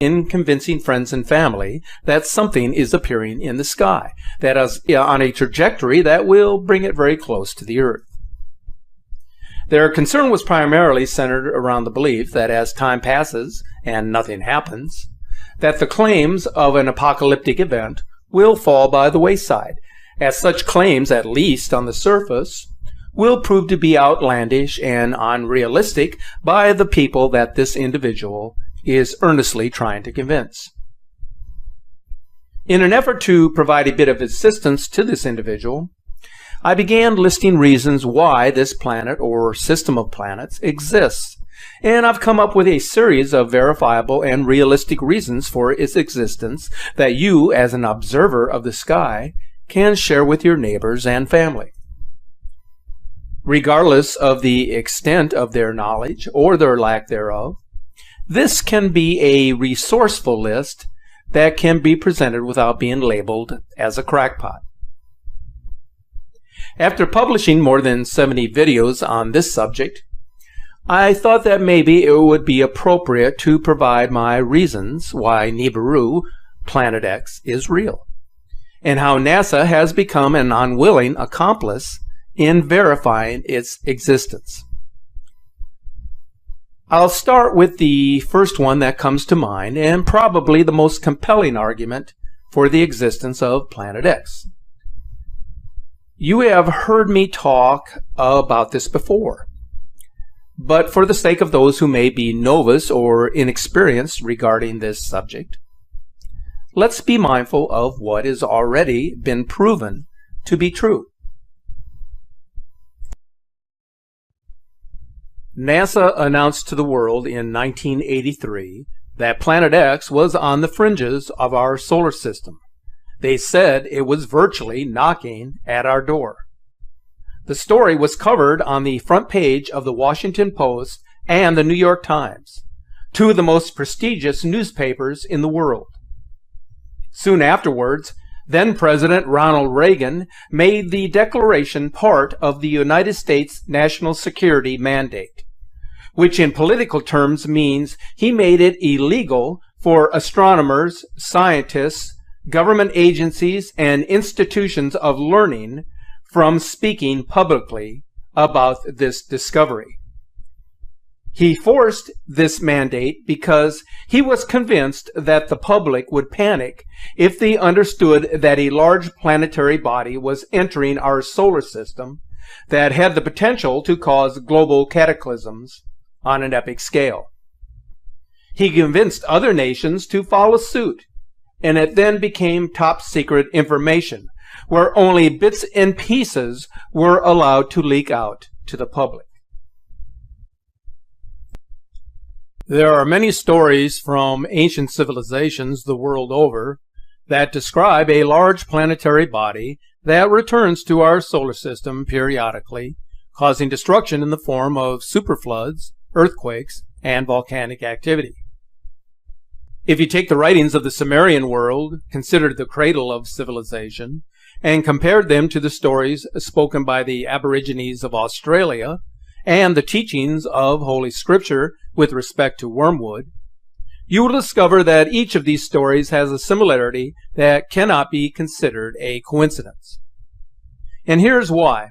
in convincing friends and family that something is appearing in the sky, that is on a trajectory that will bring it very close to the Earth. Their concern was primarily centered around the belief that as time passes and nothing happens, that the claims of an apocalyptic event will fall by the wayside, as such claims, at least on the surface, will prove to be outlandish and unrealistic by the people that this individual is earnestly trying to convince. In an effort to provide a bit of assistance to this individual, I began listing reasons why this planet or system of planets exists, and I've come up with a series of verifiable and realistic reasons for its existence that you, as an observer of the sky, can share with your neighbors and family. Regardless of the extent of their knowledge or their lack thereof, this can be a resourceful list that can be presented without being labeled as a crackpot. After publishing more than 70 videos on this subject, I thought that maybe it would be appropriate to provide my reasons why Nibiru, Planet X, is real, and how NASA has become an unwilling accomplice in verifying its existence. I'll start with the first one that comes to mind, and probably the most compelling argument for the existence of Planet X. You have heard me talk about this before, but for the sake of those who may be novice or inexperienced regarding this subject, let's be mindful of what has already been proven to be true. NASA announced to the world in 1983 that Planet X was on the fringes of our solar system. They said it was virtually knocking at our door. The story was covered on the front page of the Washington Post and the New York Times, two of the most prestigious newspapers in the world. Soon afterwards, then-President Ronald Reagan made the declaration part of the United States national security mandate, which in political terms means he made it illegal for astronomers, scientists, government agencies, and institutions of learning from speaking publicly about this discovery. He forced this mandate because he was convinced that the public would panic if they understood that a large planetary body was entering our solar system that had the potential to cause global cataclysms on an epic scale. He convinced other nations to follow suit, and it then became top secret information, where only bits and pieces were allowed to leak out to the public. There are many stories from ancient civilizations the world over that describe a large planetary body that returns to our solar system periodically, causing destruction in the form of superfloods, earthquakes, and volcanic activity. If you take the writings of the Sumerian world, considered the cradle of civilization, and compared them to the stories spoken by the Aborigines of Australia and the teachings of Holy Scripture with respect to wormwood, you will discover that each of these stories has a similarity that cannot be considered a coincidence. And here's why.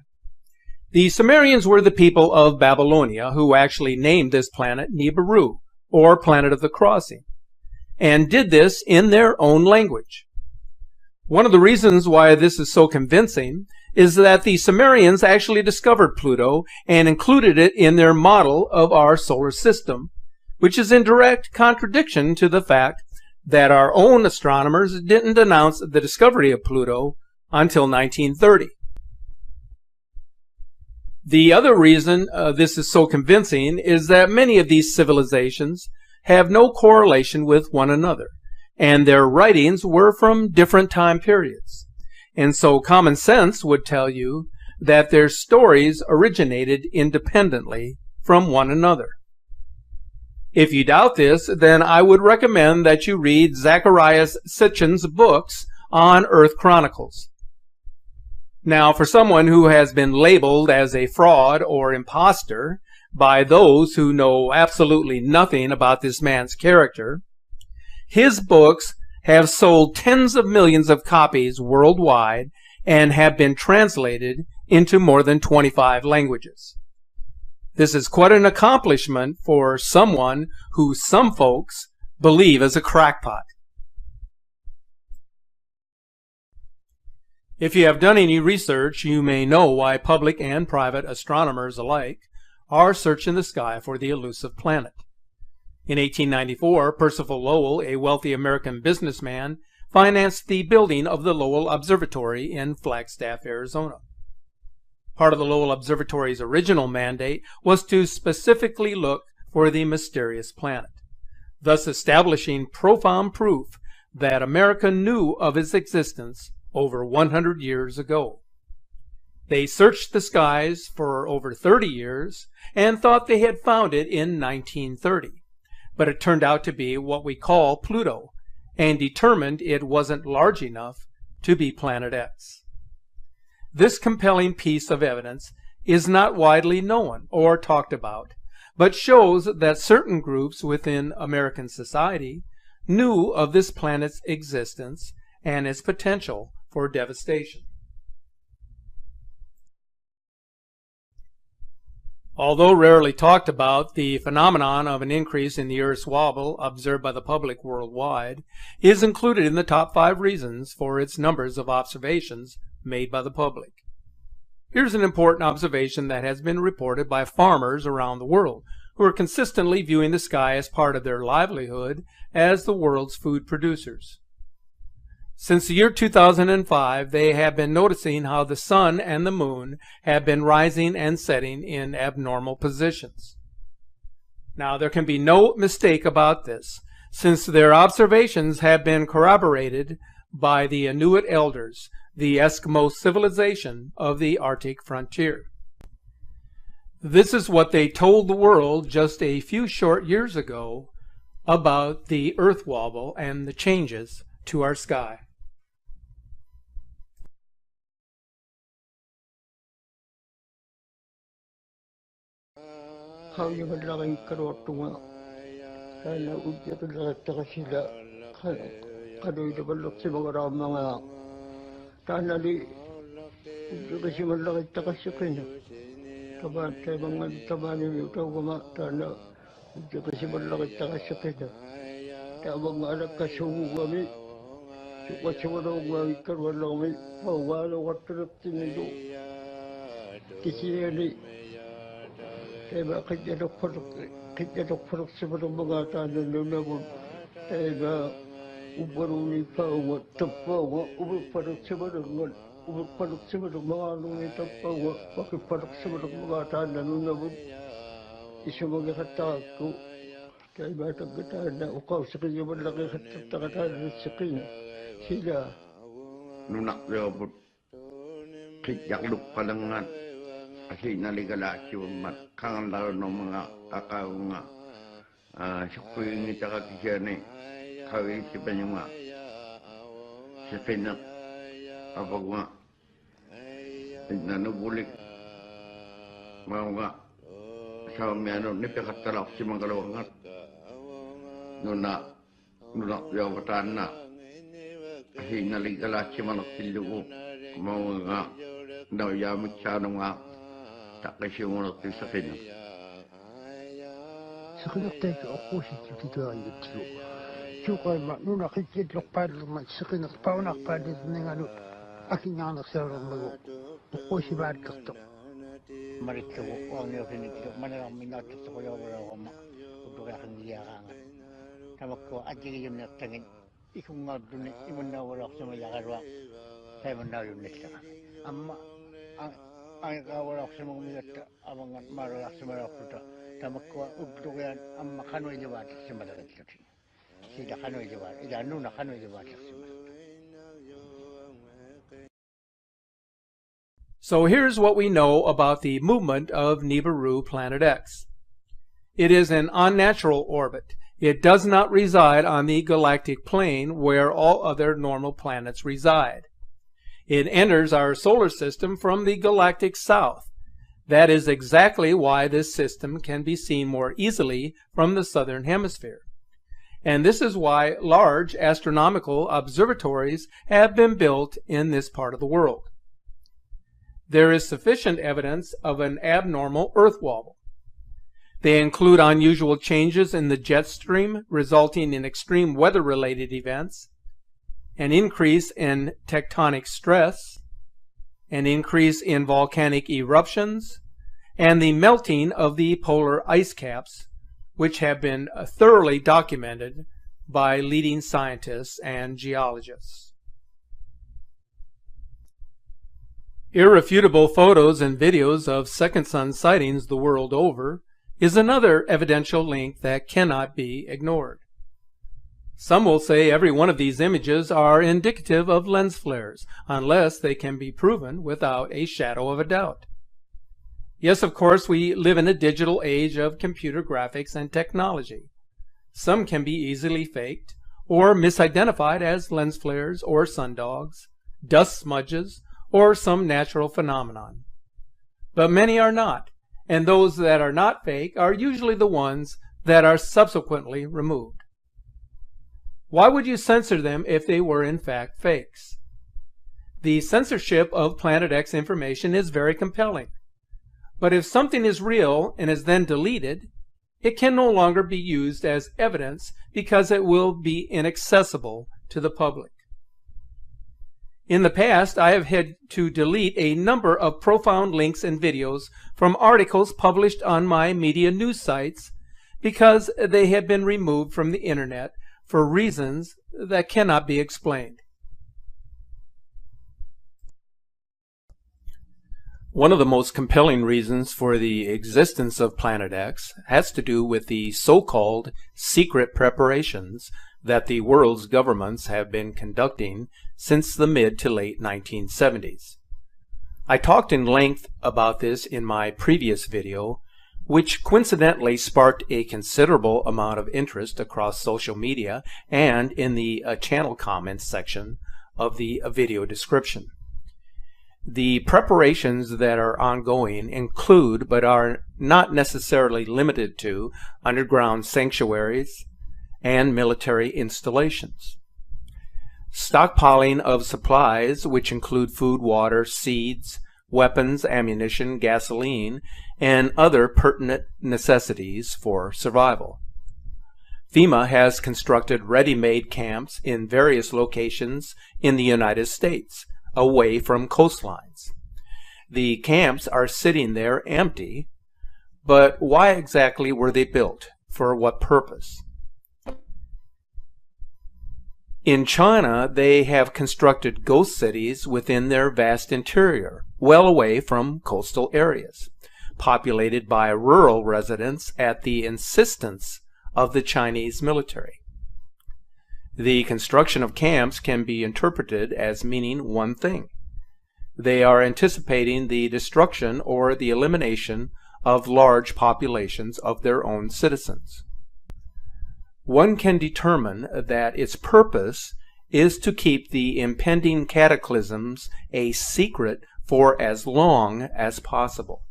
The Sumerians were the people of Babylonia who actually named this planet Nibiru, or Planet of the Crossing, and did this in their own language. One of the reasons why this is so convincing is that the Sumerians actually discovered Pluto and included it in their model of our solar system, which is in direct contradiction to the fact that our own astronomers didn't announce the discovery of Pluto until 1930. The other reason this is so convincing is that many of these civilizations have no correlation with one another, and their writings were from different time periods. And so common sense would tell you that their stories originated independently from one another. If you doubt this, then I would recommend that you read Zacharias Sitchin's books on Earth Chronicles. Now, for someone who has been labeled as a fraud or imposter by those who know absolutely nothing about this man's character, His books have sold tens of millions of copies worldwide and have been translated into more than 25 languages. This is quite an accomplishment for someone who some folks believe is a crackpot. If you have done any research, you may know why public and private astronomers alike are searching the sky for the elusive planet. In 1894, Percival Lowell, a wealthy American businessman, financed the building of the Lowell Observatory in Flagstaff, Arizona. Part of the Lowell Observatory's original mandate was to specifically look for the mysterious planet, thus establishing profound proof that America knew of its existence over 100 years ago. They searched the skies for over 30 years and thought they had found it in 1930. But it turned out to be what we call Pluto, and determined it wasn't large enough to be Planet X. This compelling piece of evidence is not widely known or talked about, but shows that certain groups within American society knew of this planet's existence and its potential for devastation. Although rarely talked about, the phenomenon of an increase in the Earth's wobble observed by the public worldwide is included in the top 5 reasons for its numbers of observations made by the public. Here's an important observation that has been reported by farmers around the world, who are consistently viewing the sky as part of their livelihood as the world's food producers. Since the year 2005, they have been noticing how the sun and the moon have been rising and setting in abnormal positions. Now, there can be no mistake about this, since their observations have been corroborated by the Inuit elders, the Eskimo civilization of the Arctic frontier. This is what they told the world just a few short years ago about the Earth wobble and the changes to our sky. Kasi naligala siya kangen daw ng mga kakao nga sikuin ita kakisyan kawin si banyo nga sa pinak kapag nga nanubulik mga nga sa miyano nipikatalak si mga kalawangat nuna yawatan na kasi naligala siya manaksilyo ko mga nga daw yamit siya nung nga takasiyong sa kanya. Sa kinaktek ako si Tito ang ito. Sukay ma nung nakikitlok pa naman sa kinakpaw na pa din ng ano aking anak sa mga ako si Barkato. Marito ko ang nilapinito manarang minatot sa kuya wala ko ma ug aking giyakangan. Tawag ko adi yung natangin ikong nga doon imon na wala ko sa mayakarwa. Sa imon na yung nila. Amma ang kawala ko sa mga minata amang maralak sa marakuta tamak ko ugdugan ang makanoy liwat sa madagat kasi sila kanoy liwat idano na kanoy liwat sa So here's what we know about the movement of Nibiru Planet X. It is an unnatural orbit. It does not reside on the galactic plane where all other normal planets reside. It enters our solar system from the galactic south. That is exactly why this system can be seen more easily from the southern hemisphere. and this is why large astronomical observatories have been built in this part of the world. There is sufficient evidence of an abnormal Earth wobble. They include unusual changes in the jet stream resulting in extreme weather-related events, an increase in tectonic stress, an increase in volcanic eruptions, and the melting of the polar ice caps, which have been thoroughly documented by leading scientists and geologists. Irrefutable photos and videos of second sun sightings the world over is another evidential link that cannot be ignored. Some will say every one of these images are indicative of lens flares, unless they can be proven without a shadow of a doubt. Yes, of course, we live in a digital age of computer graphics and technology. Some can be easily faked or misidentified as lens flares or sundogs, dust smudges, or some natural phenomenon. But many are not, and those that are not fake are usually the ones that are subsequently removed. Why would you censor them if they were in fact fakes? The censorship of Planet X information is very compelling. But if something is real and is then deleted, it can no longer be used as evidence because it will be inaccessible to the public. In the past, I have had to delete a number of profound links and videos from articles published on my media news sites because they had been removed from the internet for reasons that cannot be explained. One of the most compelling reasons for the existence of Planet X has to do with the so-called secret preparations that the world's governments have been conducting since the mid to late 1970s. I talked in length about this in my previous video, which coincidentally sparked a considerable amount of interest across social media and in the channel comments section of the video description. The preparations that are ongoing include, but are not necessarily limited to, underground sanctuaries and military installations. Stockpiling of supplies, which include food, water, seeds, weapons, ammunition, gasoline, and other pertinent necessities for survival. FEMA has constructed ready-made camps in various locations in the United States, away from coastlines. The camps are sitting there empty, but why exactly were they built? For what purpose? In China, they have constructed ghost cities within their vast interior, well away from coastal areas, populated by rural residents at the insistence of the Chinese military. The construction of camps can be interpreted as meaning one thing. They are anticipating the destruction or the elimination of large populations of their own citizens. One can determine that its purpose is to keep the impending cataclysms a secret for as long as possible.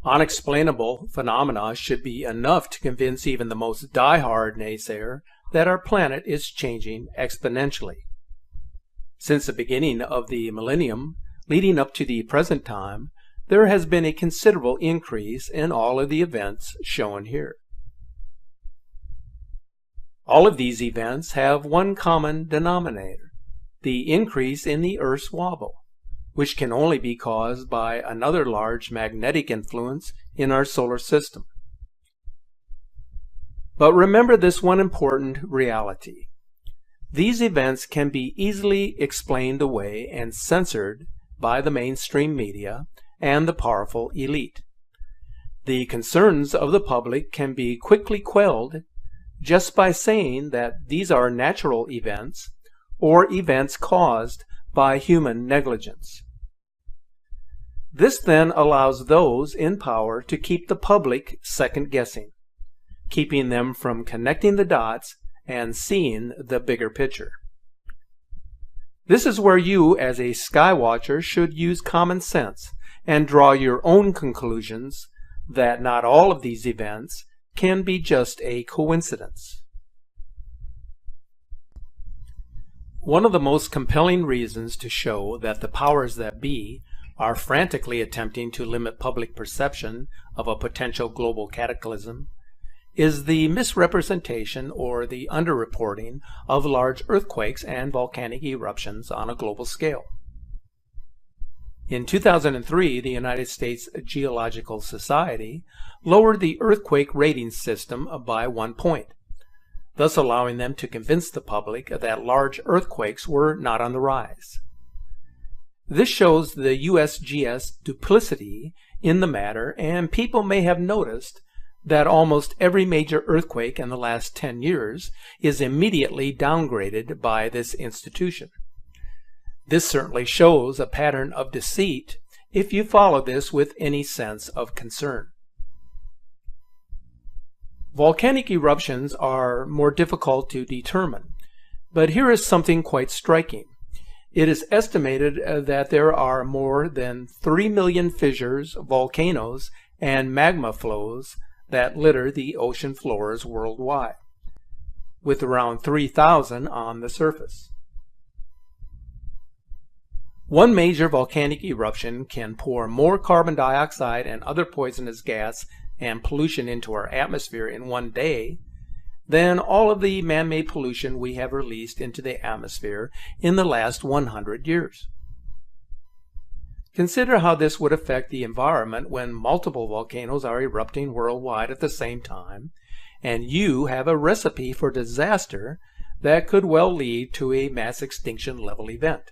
Unexplainable phenomena should be enough to convince even the most die-hard naysayer that our planet is changing exponentially. Since the beginning of the millennium, leading up to the present time, there has been a considerable increase in all of the events shown here. All of these events have one common denominator, the increase in the Earth's wobble, which can only be caused by another large magnetic influence in our solar system. But remember this one important reality. These events can be easily explained away and censored by the mainstream media and the powerful elite. The concerns of the public can be quickly quelled just by saying that these are natural events or events caused by human negligence. This then allows those in power to keep the public second-guessing, keeping them from connecting the dots and seeing the bigger picture. This is where you, as a sky watcher, should use common sense and draw your own conclusions, that not all of these events can be just a coincidence. One of the most compelling reasons to show that the powers that be are frantically attempting to limit public perception of a potential global cataclysm is the misrepresentation or the underreporting of large earthquakes and volcanic eruptions on a global scale. In 2003, the United States Geological Society lowered the earthquake rating system by 1 point, thus allowing them to convince the public that large earthquakes were not on the rise. This shows the USGS duplicity in the matter, and people may have noticed that almost every major earthquake in the last 10 years is immediately downgraded by this institution. This certainly shows a pattern of deceit if you follow this with any sense of concern. Volcanic eruptions are more difficult to determine, but here is something quite striking. It is estimated that there are more than 3 million fissures, volcanoes, and magma flows that litter the ocean floors worldwide, with around 3,000 on the surface. One major volcanic eruption can pour more carbon dioxide and other poisonous gas and pollution into our atmosphere in one day than all of the man-made pollution we have released into the atmosphere in the last 100 years. Consider how this would affect the environment when multiple volcanoes are erupting worldwide at the same time, and you have a recipe for disaster that could well lead to a mass extinction level event.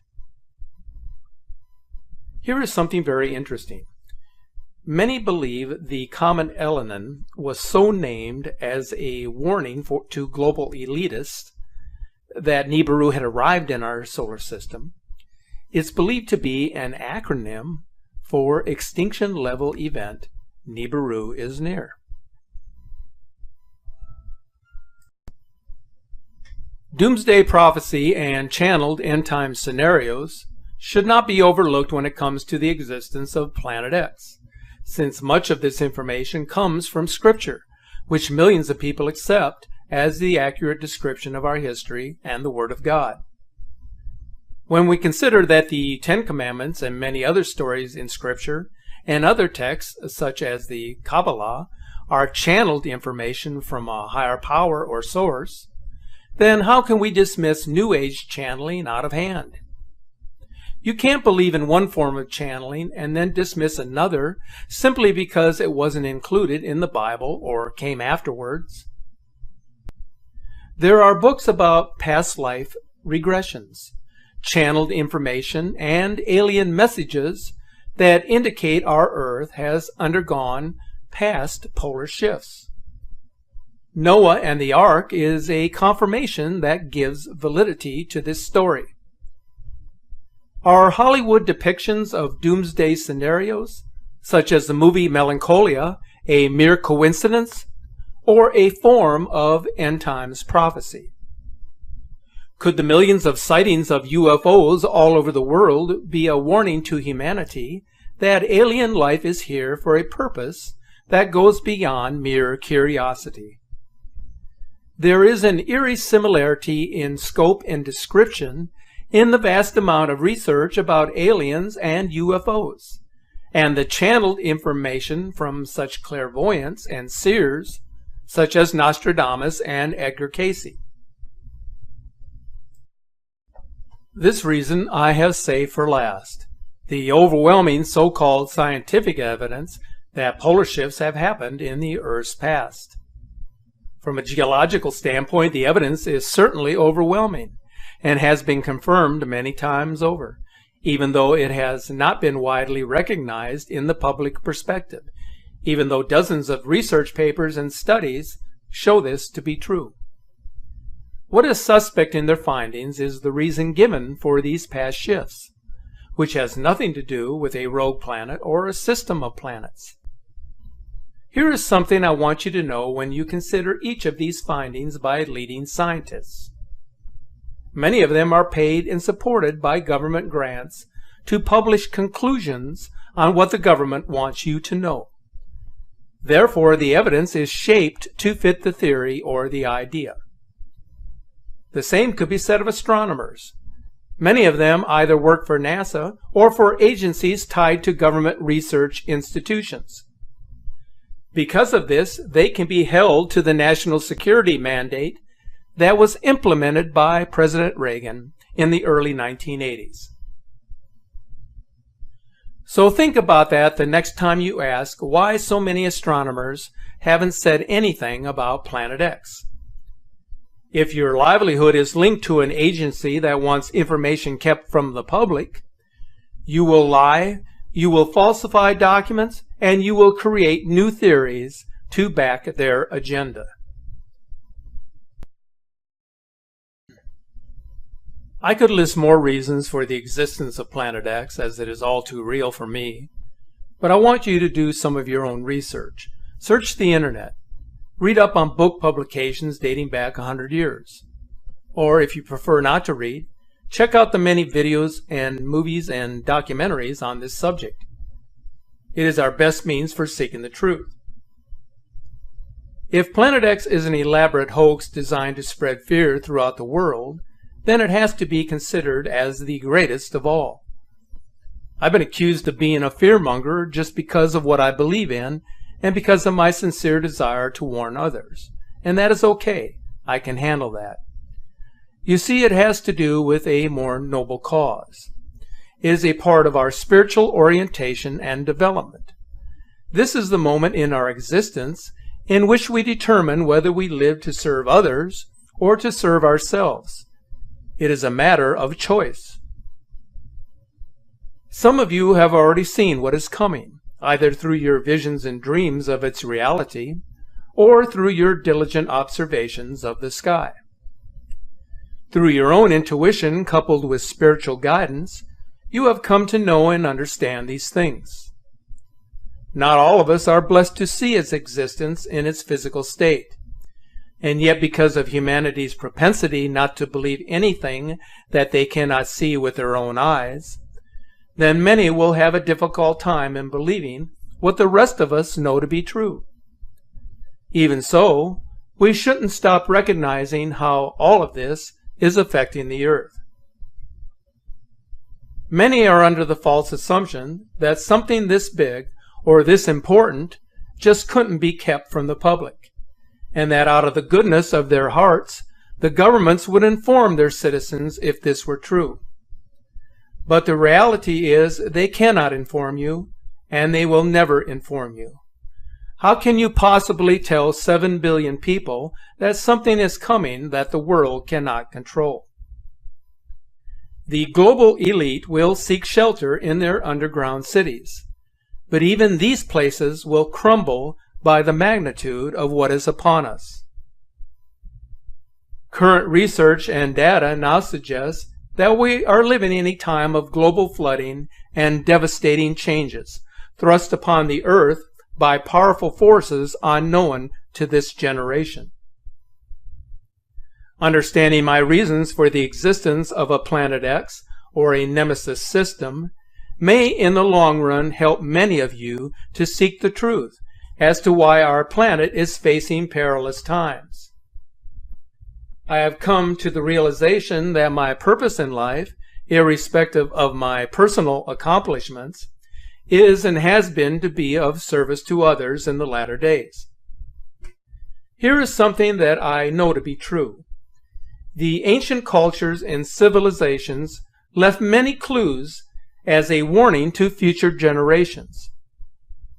Here is something very interesting. Many believe the comet Elenin was so named as a warning to global elitists that Nibiru had arrived in our solar system. It's believed to be an acronym for Extinction Level Event. Nibiru is near. Doomsday prophecy and channeled end-time scenarios should not be overlooked when it comes to the existence of Planet X, since much of this information comes from Scripture, which millions of people accept as the accurate description of our history and the Word of God. When we consider that the Ten Commandments and many other stories in Scripture and other texts, such as the Kabbalah, are channeled information from a higher power or source, then how can we dismiss New Age channeling out of hand? You can't believe in one form of channeling and then dismiss another simply because it wasn't included in the Bible or came afterwards. There are books about past life regressions, channeled information, and alien messages that indicate our Earth has undergone past polar shifts. Noah and the Ark is a confirmation that gives validity to this story. Are Hollywood depictions of doomsday scenarios, such as the movie Melancholia, a mere coincidence, or a form of end times prophecy? Could the millions of sightings of UFOs all over the world be a warning to humanity that alien life is here for a purpose that goes beyond mere curiosity? There is an eerie similarity in scope and description in the vast amount of research about aliens and UFOs, and the channeled information from such clairvoyants and seers, such as Nostradamus and Edgar Cayce. This reason I have saved for last: the overwhelming so-called scientific evidence that polar shifts have happened in the Earth's past. From a geological standpoint, the evidence is certainly overwhelming and has been confirmed many times over, even though it has not been widely recognized in the public perspective, even though dozens of research papers and studies show this to be true. What is suspect in their findings is the reason given for these past shifts, which has nothing to do with a rogue planet or a system of planets. Here is something I want you to know when you consider each of these findings by leading scientists. Many of them are paid and supported by government grants to publish conclusions on what the government wants you to know. Therefore, the evidence is shaped to fit the theory or the idea. The same could be said of astronomers. Many of them either work for NASA or for agencies tied to government research institutions. Because of this, they can be held to the national security mandate that was implemented by President Reagan in the early 1980s. So think about that the next time you ask why so many astronomers haven't said anything about Planet X. If your livelihood is linked to an agency that wants information kept from the public, you will lie, you will falsify documents, and you will create new theories to back their agenda. I could list more reasons for the existence of Planet X, as it is all too real for me, but I want you to do some of your own research. Search the internet. Read up on book publications dating back 100 years. Or if you prefer not to read, check out the many videos and movies and documentaries on this subject. It is our best means for seeking the truth. If Planet X is an elaborate hoax designed to spread fear throughout the world, then it has to be considered as the greatest of all. I've been accused of being a fearmonger just because of what I believe in and because of my sincere desire to warn others. And that is okay. I can handle that. You see, it has to do with a more noble cause. It is a part of our spiritual orientation and development. This is the moment in our existence in which we determine whether we live to serve others or to serve ourselves. It is a matter of choice. Some of you have already seen what is coming, either through your visions and dreams of its reality, or through your diligent observations of the sky. Through your own intuition coupled with spiritual guidance, you have come to know and understand these things. Not all of us are blessed to see its existence in its physical state. And yet, because of humanity's propensity not to believe anything that they cannot see with their own eyes, then many will have a difficult time in believing what the rest of us know to be true. Even so, we shouldn't stop recognizing how all of this is affecting the earth. Many are under the false assumption that something this big or this important just couldn't be kept from the public, and that out of the goodness of their hearts, the governments would inform their citizens if this were true. But the reality is they cannot inform you, and they will never inform you. How can you possibly tell 7 billion people that something is coming that the world cannot control? The global elite will seek shelter in their underground cities, but even these places will crumble by the magnitude of what is upon us. Current research and data now suggest that we are living in a time of global flooding and devastating changes thrust upon the earth by powerful forces unknown to this generation. Understanding my reasons for the existence of a Planet X or a Nemesis system may in the long run help many of you to seek the truth as to why our planet is facing perilous times. I have come to the realization that my purpose in life, irrespective of my personal accomplishments, is and has been to be of service to others in the latter days. Here is something that I know to be true. The ancient cultures and civilizations left many clues as a warning to future generations.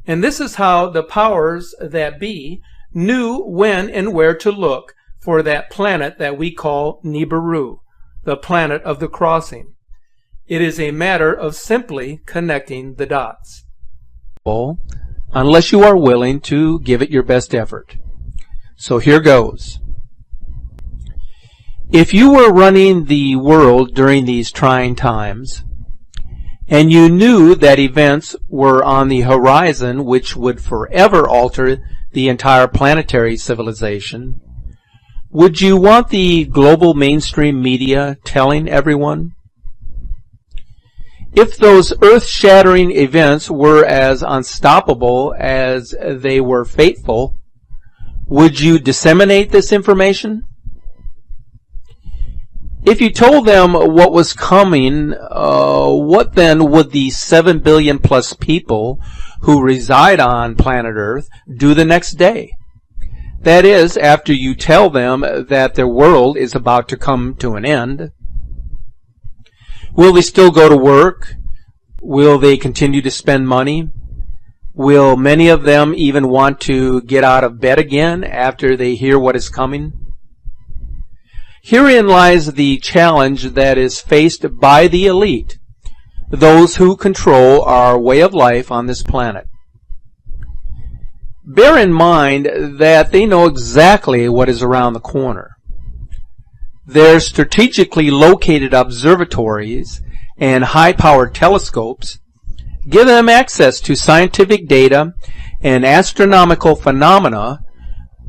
And this is how the powers that be knew when and where to look for that planet that we call Nibiru, the planet of the crossing. It is a matter of simply connecting the dots. Unless you are willing to give it your best effort. So here goes. If you were running the world during these trying times, and you knew that events were on the horizon which would forever alter the entire planetary civilization, would you want the global mainstream media telling everyone? If those earth-shattering events were as unstoppable as they were fateful, would you disseminate this information? If you told them what was coming, what then would the 7 billion plus people who reside on planet Earth do the next day? That is, after you tell them that their world is about to come to an end. Will they still go to work? Will they continue to spend money? Will many of them even want to get out of bed again after they hear what is coming? Herein lies the challenge that is faced by the elite, those who control our way of life on this planet. Bear in mind that they know exactly what is around the corner. Their strategically located observatories and high-powered telescopes give them access to scientific data and astronomical phenomena,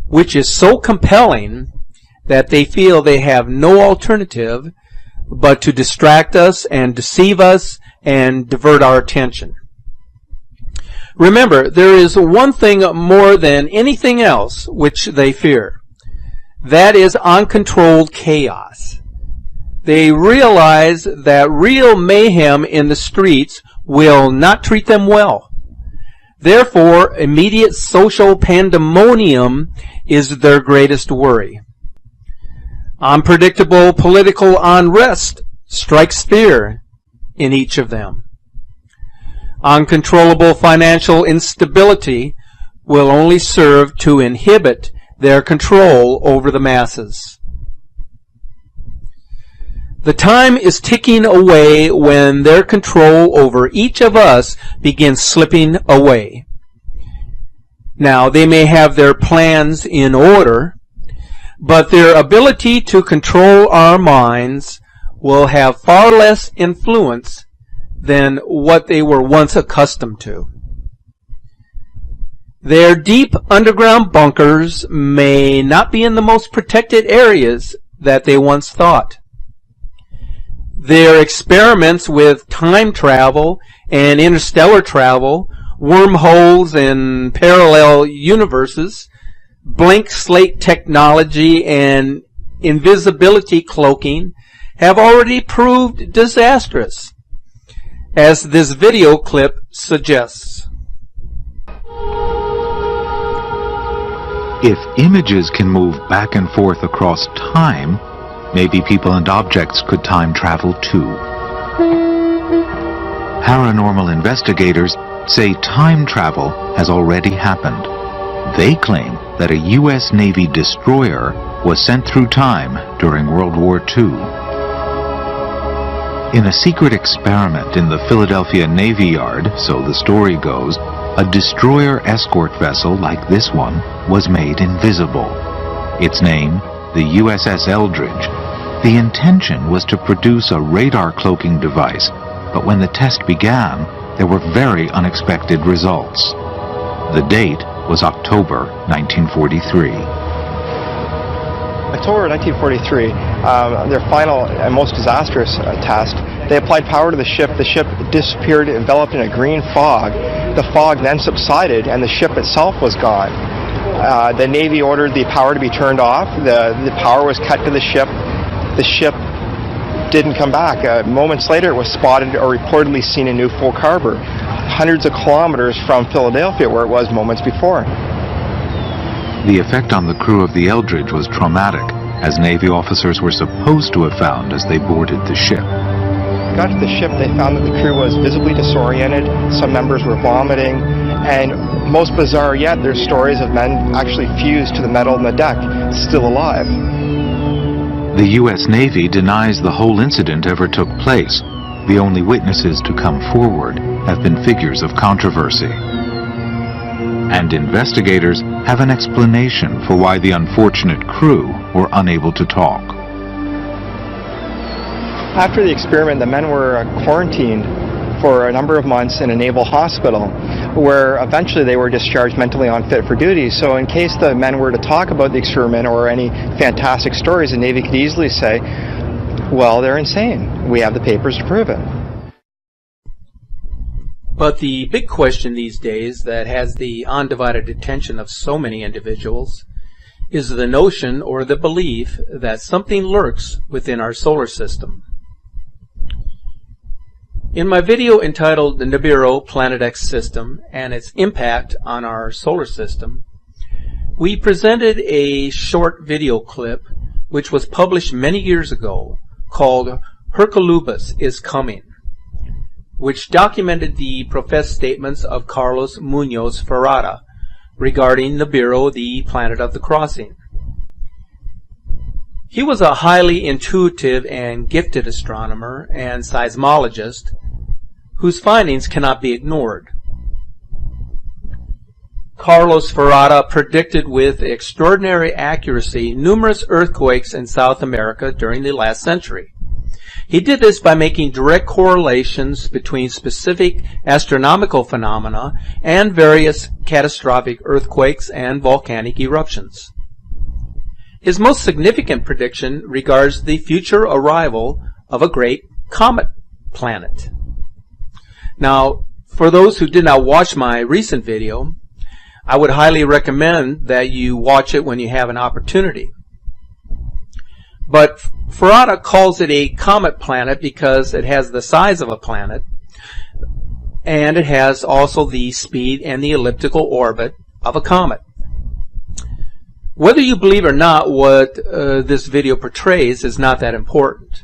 which is so compelling that they feel they have no alternative but to distract us and deceive us and divert our attention. Remember, there is one thing more than anything else which they fear. That is uncontrolled chaos. They realize that real mayhem in the streets will not treat them well. Therefore, immediate social pandemonium is their greatest worry. Unpredictable political unrest strikes fear in each of them. Uncontrollable financial instability will only serve to inhibit their control over the masses. The time is ticking away when their control over each of us begins slipping away. Now, they may have their plans in order, but their ability to control our minds will have far less influence than what they were once accustomed to. Their deep underground bunkers may not be in the most protected areas that they once thought. Their experiments with time travel and interstellar travel, wormholes and parallel universes, blank slate technology and invisibility cloaking have already proved disastrous, as this video clip suggests. If images can move back and forth across time, maybe people and objects could time travel too. Paranormal investigators say time travel has already happened. They claim that a U.S. Navy destroyer was sent through time during World War II. In a secret experiment in the Philadelphia Navy Yard, so the story goes, a destroyer escort vessel like this one was made invisible. Its name, the USS Eldridge. The intention was to produce a radar cloaking device, but when the test began, there were very unexpected results. The date was October 1943. October 1943, their final and most disastrous test, they applied power to the ship. The ship disappeared, enveloped in a green fog. The fog then subsided and the ship itself was gone. The Navy ordered the power to be turned off. The power was cut to the ship. The ship didn't come back. Moments later it was spotted or reportedly seen in Norfolk Harbor, hundreds of kilometers from Philadelphia where it was moments before. The effect on the crew of the Eldridge was traumatic, as Navy officers were supposed to have found as they boarded the ship. Got to the ship, they found that the crew was visibly disoriented, some members were vomiting, and most bizarre yet, there's stories of men actually fused to the metal on the deck, still alive. The U.S. Navy denies the whole incident ever took place. The only witnesses to come forward have been figures of controversy. And investigators have an explanation for why the unfortunate crew were unable to talk. After the experiment, the men were quarantined for a number of months in a naval hospital, where eventually they were discharged mentally unfit for duty. So in case the men were to talk about the experiment or any fantastic stories, the Navy could easily say, well, they're insane. We have the papers to prove it. But the big question these days that has the undivided attention of so many individuals is the notion or the belief that something lurks within our solar system. In my video entitled The Nibiru Planet X System and its Impact on Our Solar System, we presented a short video clip which was published many years ago called Hercolubus is Coming, which documented the professed statements of Carlos Munoz Ferrada regarding Nibiru, the planet of the crossing. He was a highly intuitive and gifted astronomer and seismologist whose findings cannot be ignored. Carlos Ferrada predicted with extraordinary accuracy numerous earthquakes in South America during the last century. He did this by making direct correlations between specific astronomical phenomena and various catastrophic earthquakes and volcanic eruptions. His most significant prediction regards the future arrival of a great comet planet. Now, for those who did not watch my recent video, I would highly recommend that you watch it when you have an opportunity. But Ferrada calls it a comet planet because it has the size of a planet, and it has also the speed and the elliptical orbit of a comet. Whether you believe or not what this video portrays is not that important.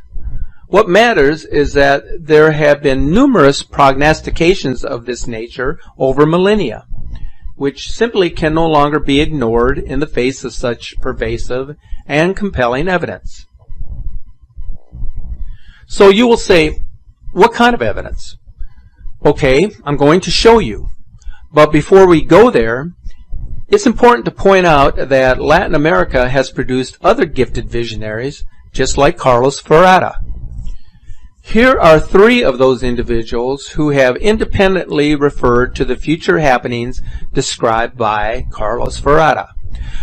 What matters is that there have been numerous prognostications of this nature over millennia, which simply can no longer be ignored in the face of such pervasive and compelling evidence. So you will say, what kind of evidence? Okay, I'm going to show you. But before we go there, it's important to point out that Latin America has produced other gifted visionaries, just like Carlos Ferrada. Here are three of those individuals who have independently referred to the future happenings described by Carlos Ferrada.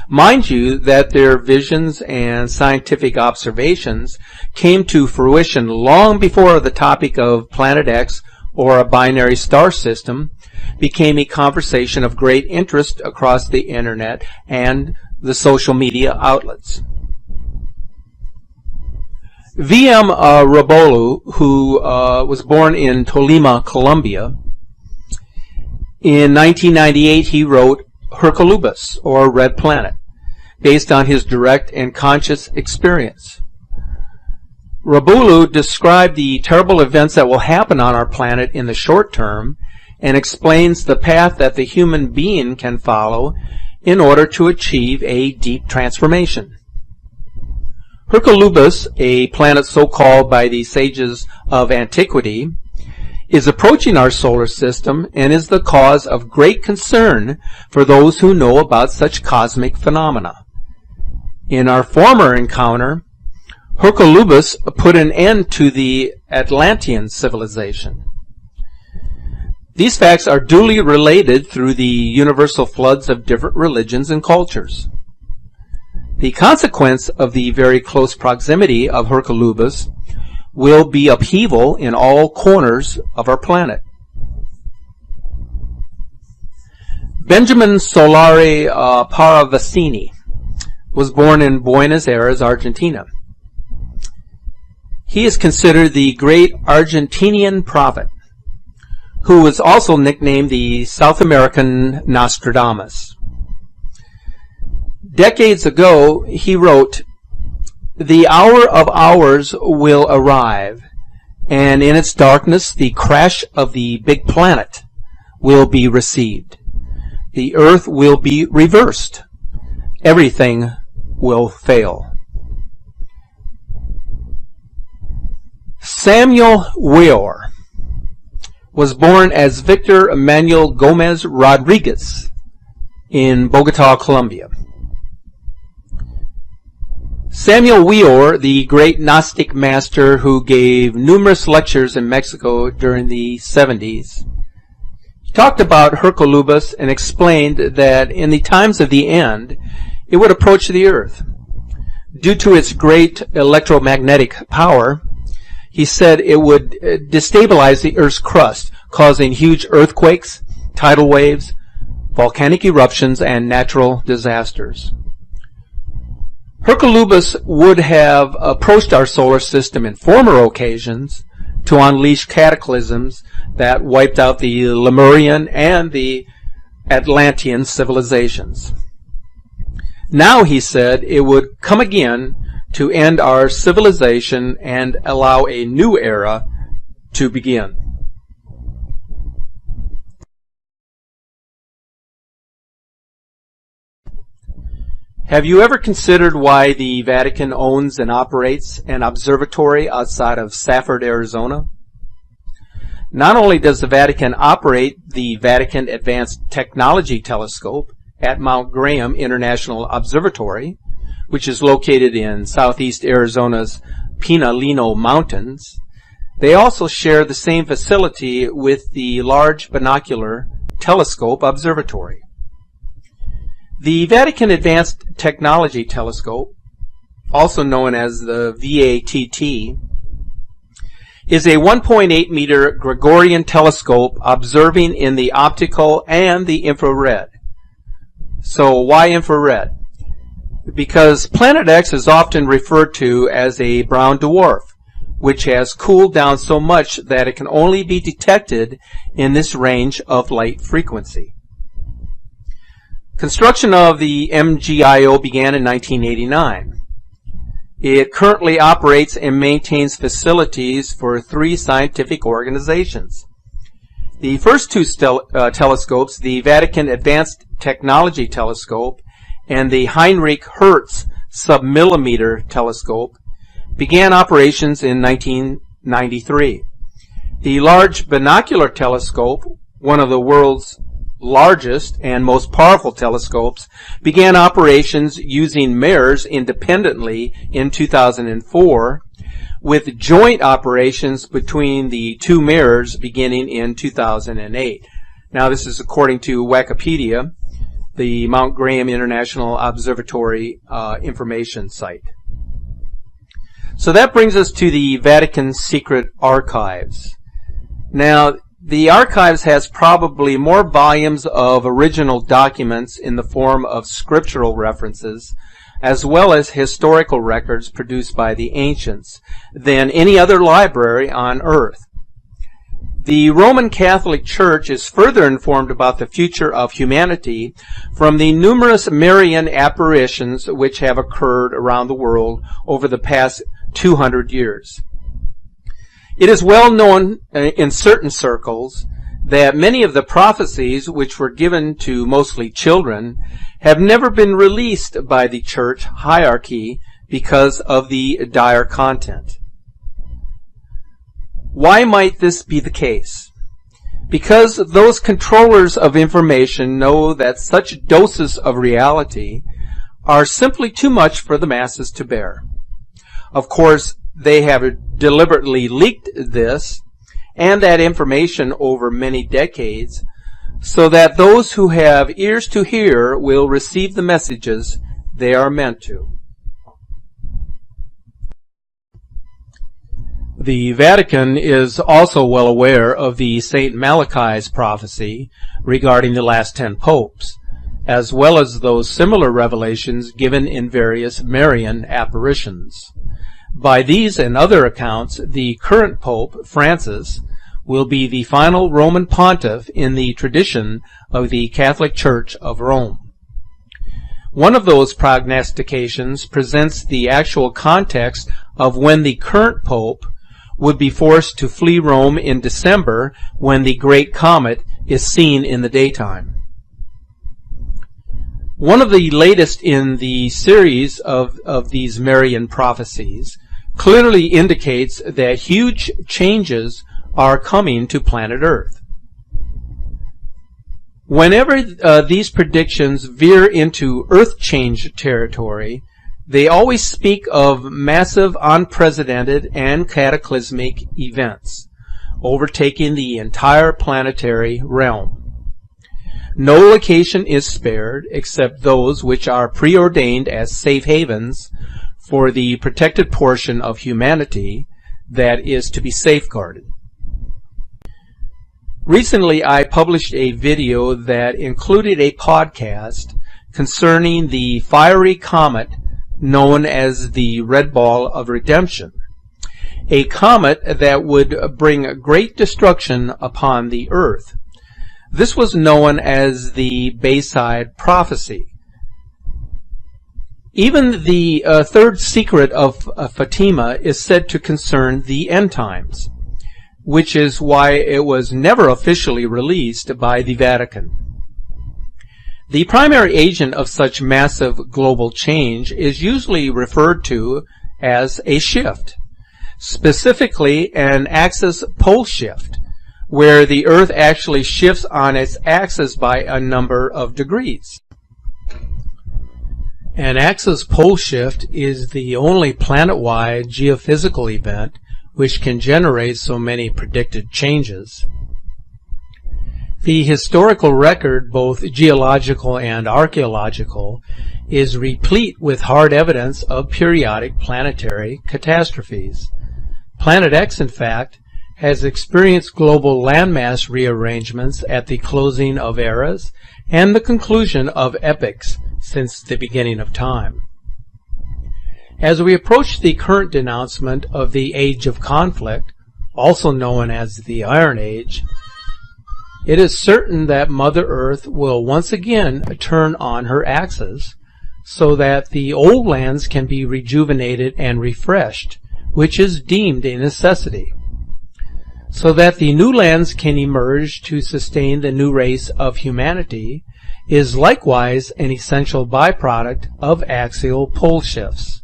Mind you that their visions and scientific observations came to fruition long before the topic of Planet X or a binary star system became a conversation of great interest across the internet and the social media outlets. V.M. Rabolu, who was born in Tolima, Colombia, in 1998 he wrote Hercolubus, or Red Planet, based on his direct and conscious experience. Rabolu described the terrible events that will happen on our planet in the short term and explains the path that the human being can follow in order to achieve a deep transformation. Hercolubus, a planet so called by the sages of antiquity, is approaching our solar system and is the cause of great concern for those who know about such cosmic phenomena. In our former encounter, Hercolubus put an end to the Atlantean civilization. These facts are duly related through the universal floods of different religions and cultures. The consequence of the very close proximity of Hercolubus will be upheaval in all corners of our planet. Benjamin Solari Paravicini was born in Buenos Aires, Argentina. He is considered the great Argentinian prophet, who was also nicknamed the South American Nostradamus. Decades ago, he wrote, "The hour of hours will arrive, and in its darkness the crash of the big planet will be received. The earth will be reversed. Everything will fail." Samuel Weor was born as Victor Emmanuel Gomez Rodriguez in Bogota, Colombia. Samuel Weor, the great Gnostic master who gave numerous lectures in Mexico during the 70s, talked about Hercolubus and explained that in the times of the end, it would approach the Earth. Due to its great electromagnetic power, he said it would destabilize the Earth's crust, causing huge earthquakes, tidal waves, volcanic eruptions, and natural disasters. Hercolubus would have approached our solar system in former occasions to unleash cataclysms that wiped out the Lemurian and the Atlantean civilizations. Now, he said, it would come again to end our civilization and allow a new era to begin. Have you ever considered why the Vatican owns and operates an observatory outside of Safford, Arizona? Not only does the Vatican operate the Vatican Advanced Technology Telescope at Mount Graham International Observatory, which is located in southeast Arizona's Pinalino Mountains, they also share the same facility with the Large Binocular Telescope Observatory. The Vatican Advanced Technology Telescope, also known as the VATT, is a 1.8 meter Gregorian telescope observing in the optical and the infrared. So why infrared? Because Planet X is often referred to as a brown dwarf, which has cooled down so much that it can only be detected in this range of light frequency. Construction of the MGIO began in 1989. It currently operates and maintains facilities for 3 scientific organizations. The first 2 telescopes, the Vatican Advanced Technology Telescope and the Heinrich Hertz Submillimeter Telescope, began operations in 1993. The Large Binocular Telescope, one of the world's largest and most powerful telescopes, began operations using mirrors independently in 2004, with joint operations between the 2 mirrors beginning in 2008. Now, this is according to Wikipedia, the Mount Graham International Observatory information site. So that brings us to the Vatican Secret Archives. Now, the archives has probably more volumes of original documents in the form of scriptural references, as well as historical records produced by the ancients, than any other library on earth. The Roman Catholic Church is further informed about the future of humanity from the numerous Marian apparitions which have occurred around the world over the past 200 years. It is well known in certain circles that many of the prophecies which were given to mostly children have never been released by the church hierarchy because of the dire content. Why might this be the case? Because those controllers of information know that such doses of reality are simply too much for the masses to bear. Of course, they have deliberately leaked this and that information over many decades so that those who have ears to hear will receive the messages they are meant to. The Vatican is also well aware of the St. Malachi's prophecy regarding the last 10 popes, as well as those similar revelations given in various Marian apparitions. By these and other accounts, the current Pope, Francis, will be the final Roman pontiff in the tradition of the Catholic Church of Rome. One of those prognostications presents the actual context of when the current Pope would be forced to flee Rome in December when the Great Comet is seen in the daytime. One of the latest in the series of these Marian prophecies clearly indicates that huge changes are coming to planet Earth. Whenever these predictions veer into Earth change territory, they always speak of massive, unprecedented, and cataclysmic events overtaking the entire planetary realm. No location is spared except those which are preordained as safe havens for the protected portion of humanity that is to be safeguarded. Recently, I published a video that included a podcast concerning the fiery comet known as the Red Ball of Redemption, a comet that would bring great destruction upon the Earth. This was known as the Bayside Prophecy. Even the third secret of Fatima is said to concern the end times, which is why it was never officially released by the Vatican. The primary agent of such massive global change is usually referred to as a shift, specifically an axis pole shift, where the Earth actually shifts on its axis by a number of degrees. An axis pole shift is the only planet-wide geophysical event which can generate so many predicted changes. The historical record, both geological and archaeological, is replete with hard evidence of periodic planetary catastrophes. Planet X, in fact, has experienced global landmass rearrangements at the closing of eras and the conclusion of epochs since the beginning of time. As we approach the current denouncement of the Age of Conflict, also known as the Iron Age, it is certain that Mother Earth will once again turn on her axis so that the old lands can be rejuvenated and refreshed, which is deemed a necessity, so that the new lands can emerge to sustain the new race of humanity is likewise an essential byproduct of axial pole shifts.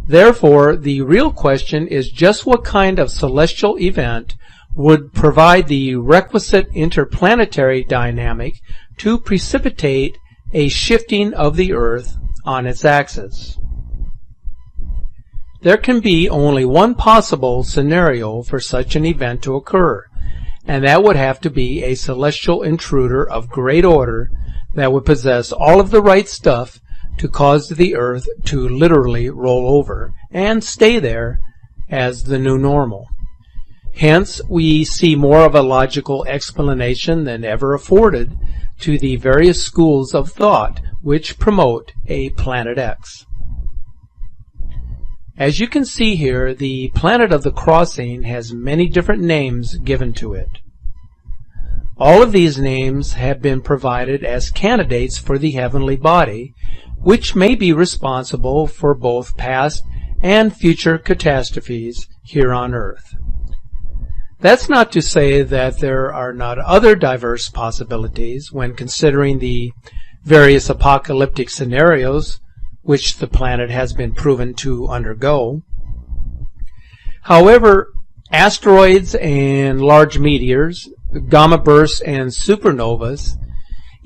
Therefore, the real question is just what kind of celestial event would provide the requisite interplanetary dynamic to precipitate a shifting of the Earth on its axis. There can be only one possible scenario for such an event to occur, and that would have to be a celestial intruder of great order that would possess all of the right stuff to cause the Earth to literally roll over and stay there as the new normal. Hence, we see more of a logical explanation than ever afforded to the various schools of thought which promote a Planet X. As you can see here, the planet of the crossing has many different names given to it. All of these names have been provided as candidates for the heavenly body, which may be responsible for both past and future catastrophes here on Earth. That's not to say that there are not other diverse possibilities when considering the various apocalyptic scenarios which the planet has been proven to undergo. However, asteroids and large meteors, gamma bursts and supernovas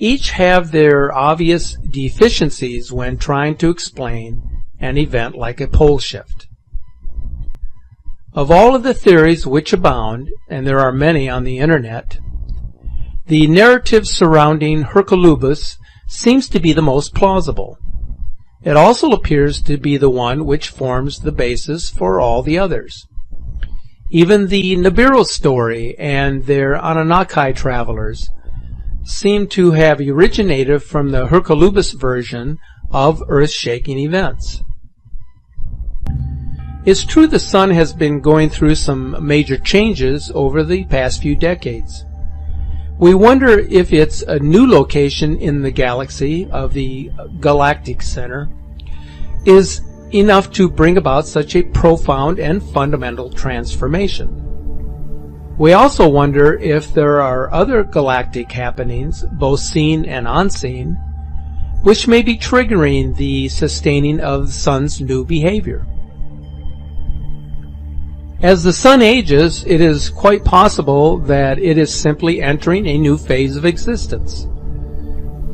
each have their obvious deficiencies when trying to explain an event like a pole shift. Of all of the theories which abound, and there are many on the internet, the narrative surrounding Hercolubus seems to be the most plausible. It also appears to be the one which forms the basis for all the others. Even the Nibiru story and their Anunnaki travelers seem to have originated from the Hercolubus version of earth-shaking events. It's true the Sun has been going through some major changes over the past few decades. We wonder if its a new location in the galaxy of the galactic center is enough to bring about such a profound and fundamental transformation. We also wonder if there are other galactic happenings, both seen and unseen, which may be triggering the sustaining of the Sun's new behavior. As the Sun ages, it is quite possible that it is simply entering a new phase of existence.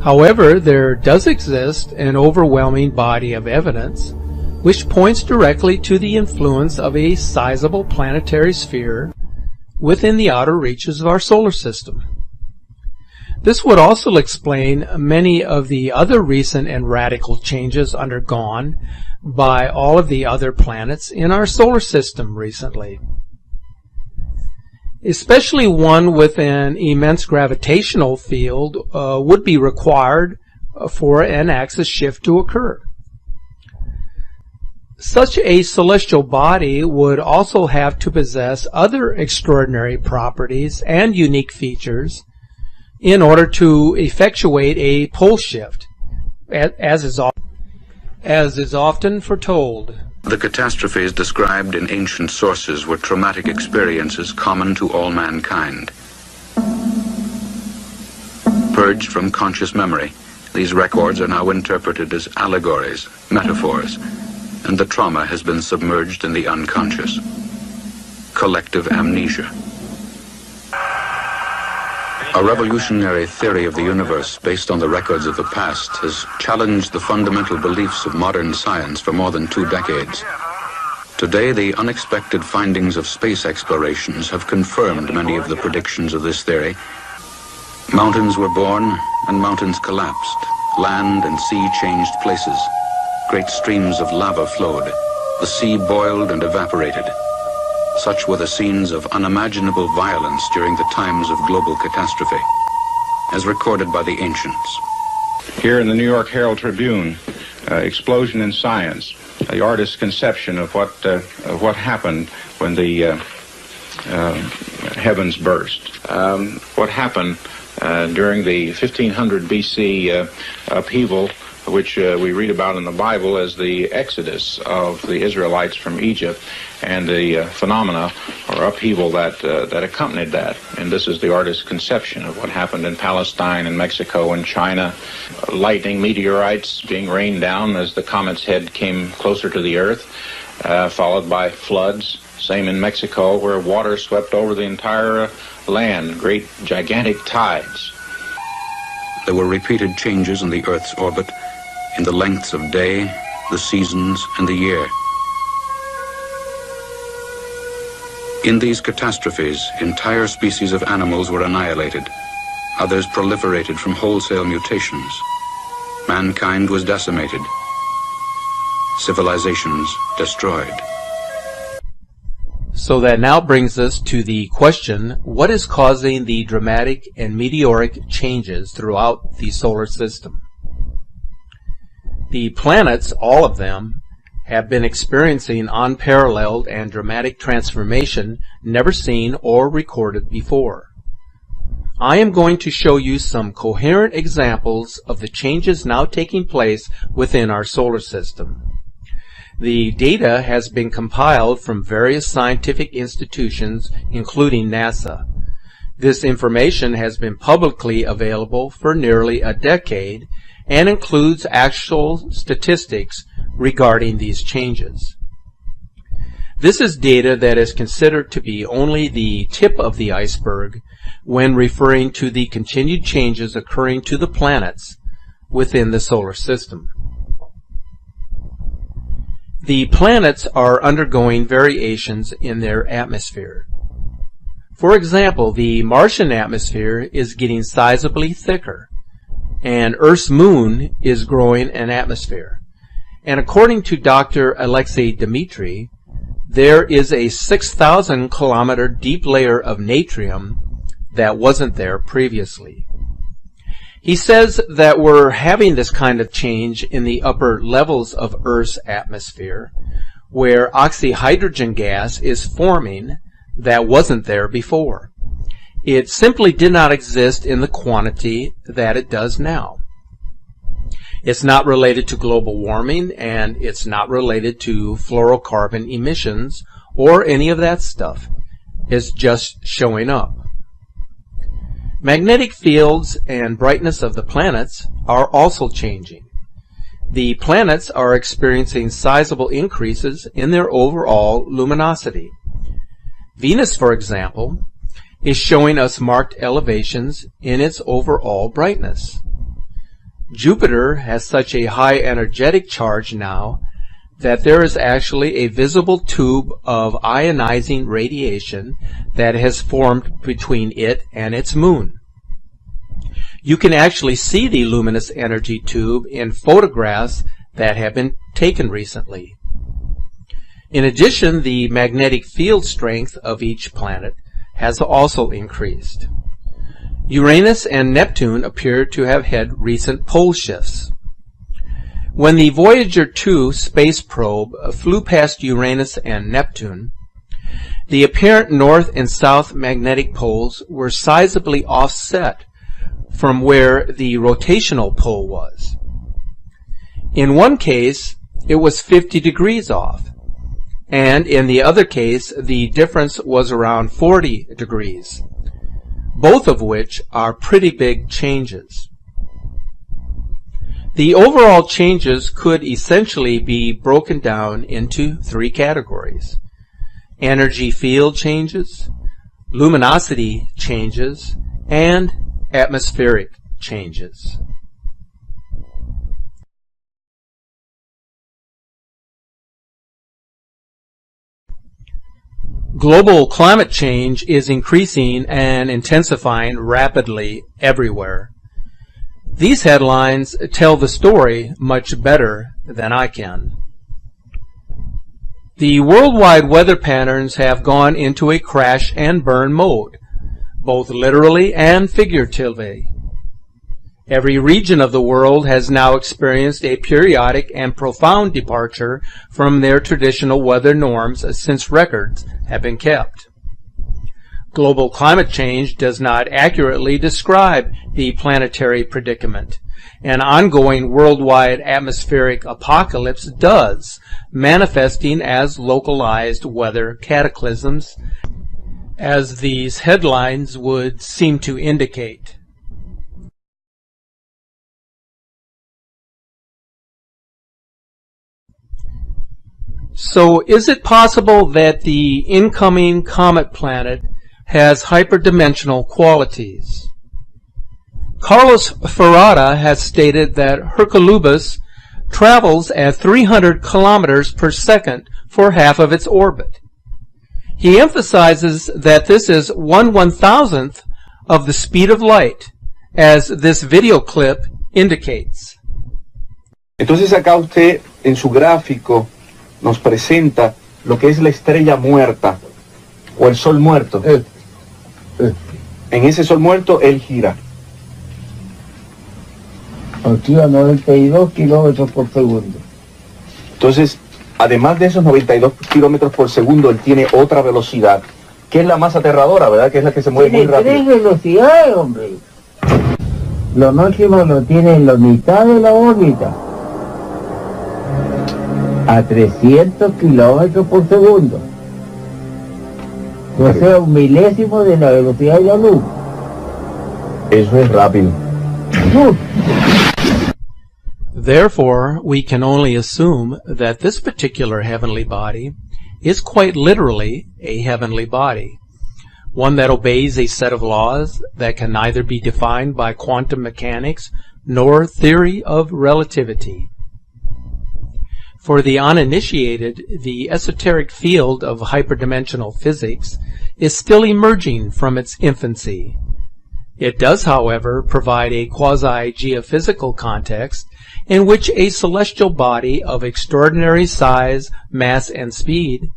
However, there does exist an overwhelming body of evidence which points directly to the influence of a sizable planetary sphere within the outer reaches of our solar system. This would also explain many of the other recent and radical changes undergone by all of the other planets in our solar system recently. especially one with an immense gravitational field, would be required for an axis shift to occur. Such a celestial body would also have to possess other extraordinary properties and unique features in order to effectuate a pole shift, as is often foretold. The catastrophes described in ancient sources were traumatic experiences common to all mankind. Purged from conscious memory, these records are now interpreted as allegories, metaphors, and the trauma has been submerged in the unconscious. Collective amnesia. A revolutionary theory of the universe based on the records of the past has challenged the fundamental beliefs of modern science for more than 2 decades. Today, the unexpected findings of space explorations have confirmed many of the predictions of this theory. Mountains were born and mountains collapsed. Land and sea changed places. Great streams of lava flowed. The sea boiled and evaporated. Such were the scenes of unimaginable violence during the times of global catastrophe, as recorded by the ancients. Here in the New York Herald Tribune, Explosion in Science, the artist's conception of what happened when the heavens burst. What happened during the 1500 BC upheaval, which we read about in the Bible as the exodus of the Israelites from Egypt, and the phenomena or upheaval that accompanied that. And this is the artist's conception of what happened in Palestine and Mexico and China. Lightning, meteorites being rained down as the comet's head came closer to the earth, followed by floods. Same in Mexico, where water swept over the entire land, great gigantic tides. There were repeated changes in the Earth's orbit, in the lengths of day, the seasons, and the year. In these catastrophes, entire species of animals were annihilated. Others proliferated from wholesale mutations. Mankind was decimated. Civilizations destroyed. So that now brings us to the question, what is causing the dramatic and meteoric changes throughout the solar system? The planets, all of them, have been experiencing unparalleled and dramatic transformation never seen or recorded before. I am going to show you some coherent examples of the changes now taking place within our solar system. The data has been compiled from various scientific institutions, including NASA. This information has been publicly available for nearly a decade and includes actual statistics regarding these changes. This is data that is considered to be only the tip of the iceberg when referring to the continued changes occurring to the planets within the solar system. The planets are undergoing variations in their atmosphere. For example, the Martian atmosphere is getting sizably thicker, and Earth's moon is growing an atmosphere. And according to Dr. Alexei Dmitry, there is a 6,000 kilometer deep layer of natrium that wasn't there previously. He says that we're having this kind of change in the upper levels of Earth's atmosphere, where oxyhydrogen gas is forming that wasn't there before. It simply did not exist in the quantity that it does now. It's not related to global warming, and it's not related to fluorocarbon emissions or any of that stuff. It's just showing up. Magnetic fields and brightness of the planets are also changing. The planets are experiencing sizable increases in their overall luminosity. Venus, for example, is showing us marked elevations in its overall brightness. Jupiter has such a high energetic charge now that there is actually a visible tube of ionizing radiation that has formed between it and its moon. You can actually see the luminous energy tube in photographs that have been taken recently. In addition, the magnetic field strength of each planet has also increased. Uranus and Neptune appear to have had recent pole shifts. When the Voyager 2 space probe flew past Uranus and Neptune, the apparent north and south magnetic poles were sizably offset from where the rotational pole was. In one case, it was 50 degrees off, and in the other case, the difference was around 40 degrees, both of which are pretty big changes. The overall changes could essentially be broken down into three categories: energy field changes, luminosity changes, and atmospheric changes. Global climate change is increasing and intensifying rapidly everywhere. These headlines tell the story much better than I can. The worldwide weather patterns have gone into a crash and burn mode, both literally and figuratively. Every region of the world has now experienced a periodic and profound departure from their traditional weather norms since records have been kept. Global climate change does not accurately describe the planetary predicament. An ongoing worldwide atmospheric apocalypse does, manifesting as localized weather cataclysms, as these headlines would seem to indicate. So, is it possible that the incoming comet planet has hyperdimensional qualities? Carlos Ferrada has stated that Hercolubus travels at 300 kilometers per second for half of its orbit. He emphasizes that this is 1/1000th of the speed of light, as this video clip indicates. Entonces acá usted en su gráfico nos presenta lo que es la estrella muerta o el sol muerto. En ese sol muerto él gira. Aquí a 92 kilómetros por segundo. Entonces, además de esos 92 kilómetros por segundo, él tiene otra velocidad, que es la más aterradora, ¿verdad? Que es la que se mueve muy rápido. Tiene 3 velocidades, hombre. Lo máximo lo tiene en la mitad de la órbita. A 300 kilómetros por segundo. O sea, 1/1000º de la velocidad de la luz. Eso es rápido. Therefore, we can only assume that this particular heavenly body is quite literally a heavenly body, one that obeys a set of laws that can neither be defined by quantum mechanics nor theory of relativity. For the uninitiated, the esoteric field of hyperdimensional physics is still emerging from its infancy. It does, however, provide a quasi-geophysical context in which a celestial body of extraordinary size, mass, and speed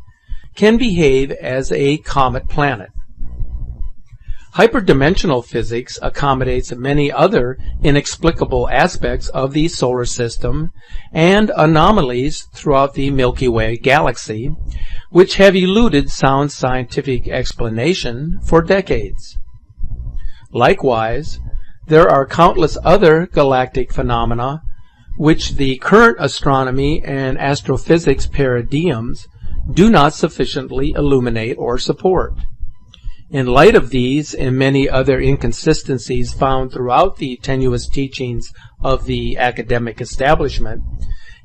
can behave as a comet planet. Hyperdimensional physics accommodates many other inexplicable aspects of the solar system and anomalies throughout the Milky Way galaxy, which have eluded sound scientific explanation for decades. Likewise, there are countless other galactic phenomena which the current astronomy and astrophysics paradigms do not sufficiently illuminate or support. In light of these and many other inconsistencies found throughout the tenuous teachings of the academic establishment,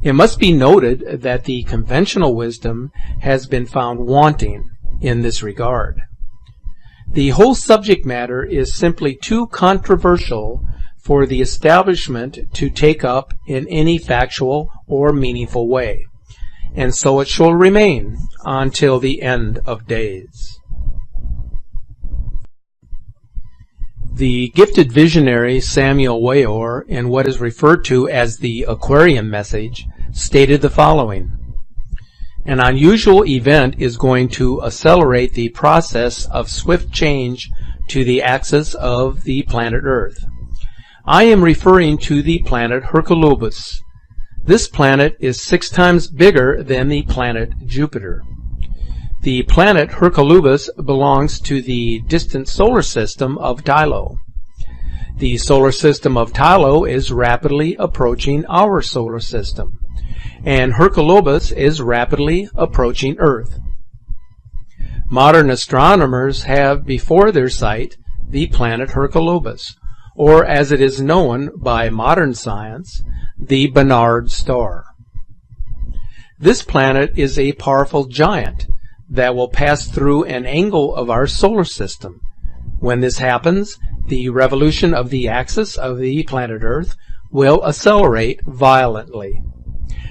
it must be noted that the conventional wisdom has been found wanting in this regard. The whole subject matter is simply too controversial for the establishment to take up in any factual or meaningful way, and so it shall remain until the end of days. The gifted visionary Samuel Weor, in what is referred to as the Aquarian message, stated the following: An unusual event is going to accelerate the process of swift change to the axis of the planet Earth. I am referring to the planet Hercolubus. This planet is 6 times bigger than the planet Jupiter. The planet Hercolubus belongs to the distant solar system of Tylo. The solar system of Tylo is rapidly approaching our solar system, and Hercolubus is rapidly approaching Earth. Modern astronomers have before their sight the planet Hercolubus, or as it is known by modern science, the Barnard star. This planet is a powerful giant that will pass through an angle of our solar system. When this happens, the revolution of the axis of the planet Earth will accelerate violently.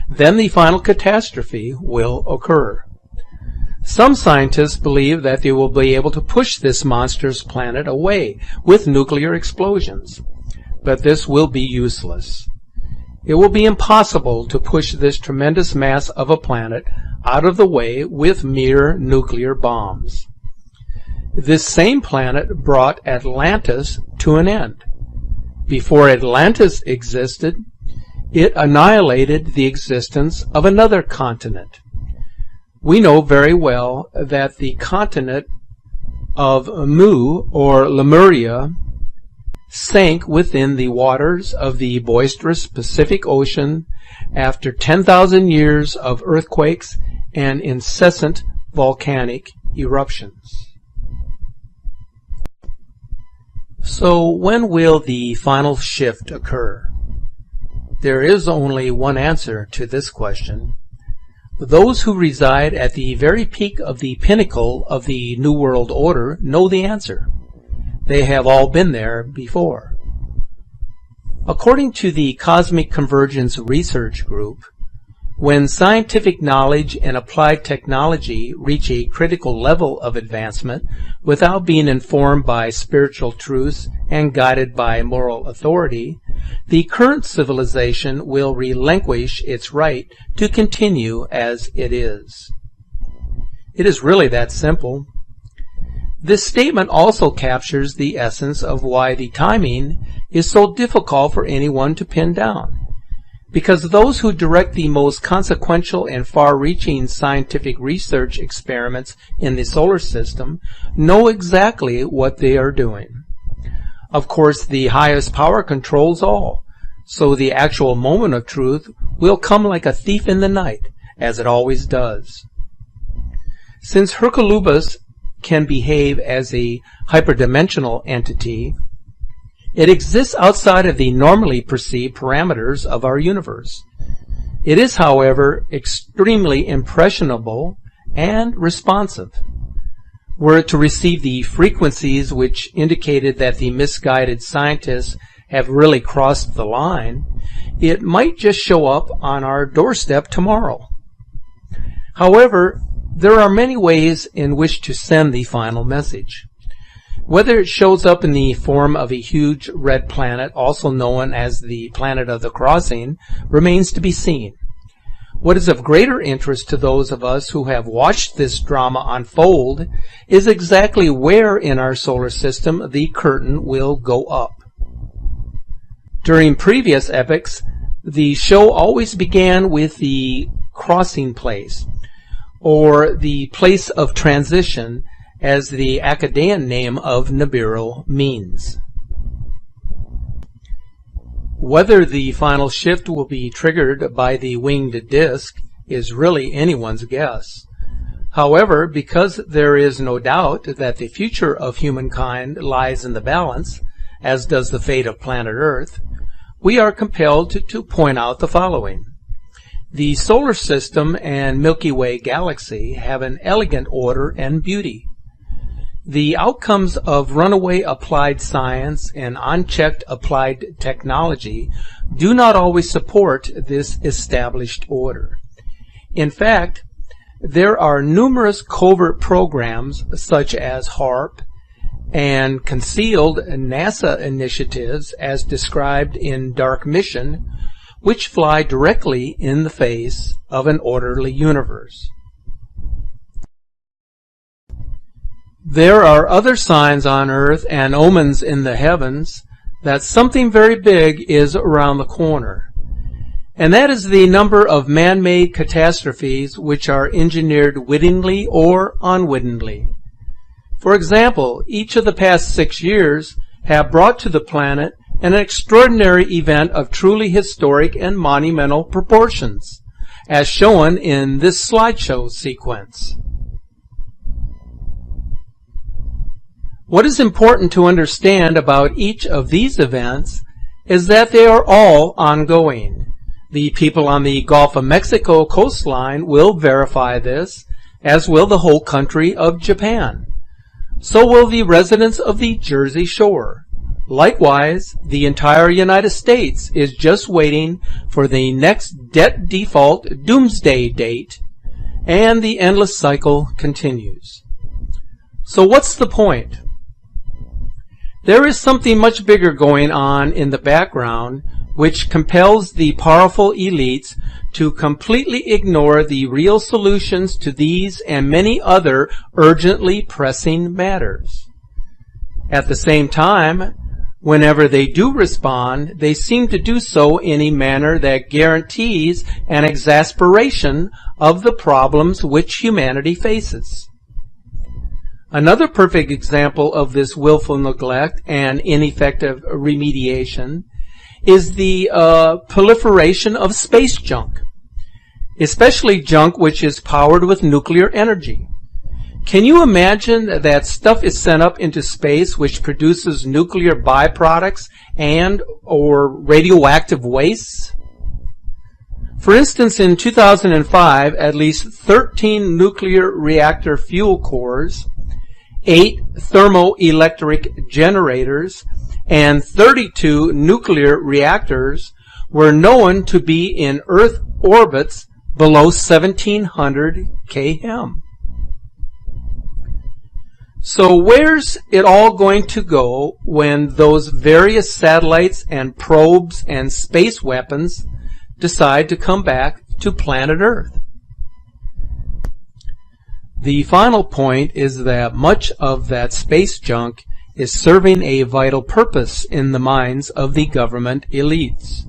Then the final catastrophe will occur. Some scientists believe that they will be able to push this monstrous planet away with nuclear explosions, but this will be useless. It will be impossible to push this tremendous mass of a planet out of the way with mere nuclear bombs. This same planet brought Atlantis to an end. Before Atlantis existed, it annihilated the existence of another continent. We know very well that the continent of Mu, or Lemuria, sank within the waters of the boisterous Pacific Ocean after 10,000 years of earthquakes and incessant volcanic eruptions. So when will the final shift occur? There is only one answer to this question. Those who reside at the very peak of the pinnacle of the New World Order know the answer. They have all been there before. According to the Cosmic Convergence Research Group, when scientific knowledge and applied technology reach a critical level of advancement without being informed by spiritual truths and guided by moral authority, the current civilization will relinquish its right to continue as it is. It is really that simple. This statement also captures the essence of why the timing is so difficult for anyone to pin down. Because those who direct the most consequential and far-reaching scientific research experiments in the solar system know exactly what they are doing. Of course, the highest power controls all, so the actual moment of truth will come like a thief in the night, as it always does. Since Hercolubus can behave as a hyperdimensional entity, it exists outside of the normally perceived parameters of our universe. It is, however, extremely impressionable and responsive. Were it to receive the frequencies which indicated that the misguided scientists have really crossed the line, it might just show up on our doorstep tomorrow. However, there are many ways in which to send the final message. Whether it shows up in the form of a huge red planet, also known as the planet of the crossing, remains to be seen. What is of greater interest to those of us who have watched this drama unfold is exactly where in our solar system the curtain will go up. During previous epochs, the show always began with the crossing place, or the place of transition, as the Akkadian name of Nibiru means. Whether the final shift will be triggered by the winged disk is really anyone's guess. However, because there is no doubt that the future of humankind lies in the balance, as does the fate of planet Earth, we are compelled to point out the following. The solar system and Milky Way galaxy have an elegant order and beauty. The outcomes of runaway applied science and unchecked applied technology do not always support this established order. In fact, there are numerous covert programs such as HARP and concealed NASA initiatives as described in Dark Mission, which fly directly in the face of an orderly universe. There are other signs on Earth and omens in the heavens that something very big is around the corner. And that is the number of man-made catastrophes which are engineered wittingly or unwittingly. For example, each of the past 6 years have brought to the planet an extraordinary event of truly historic and monumental proportions, as shown in this slideshow sequence. What is important to understand about each of these events is that they are all ongoing. The people on the Gulf of Mexico coastline will verify this, as will the whole country of Japan. So will the residents of the Jersey Shore. Likewise, the entire United States is just waiting for the next debt default doomsday date, and the endless cycle continues. So what's the point? There is something much bigger going on in the background which compels the powerful elites to completely ignore the real solutions to these and many other urgently pressing matters. At the same time, whenever they do respond, they seem to do so in a manner that guarantees an exasperation of the problems which humanity faces. Another perfect example of this willful neglect and ineffective remediation is the proliferation of space junk, especially junk which is powered with nuclear energy. Can you imagine that stuff is sent up into space which produces nuclear byproducts and or radioactive wastes? For instance, in 2005, at least 13 nuclear reactor fuel cores, 8 thermoelectric generators, and 32 nuclear reactors were known to be in Earth orbits below 1700 km. So where's it all going to go when those various satellites and probes and space weapons decide to come back to planet Earth? The final point is that much of that space junk is serving a vital purpose in the minds of the government elites.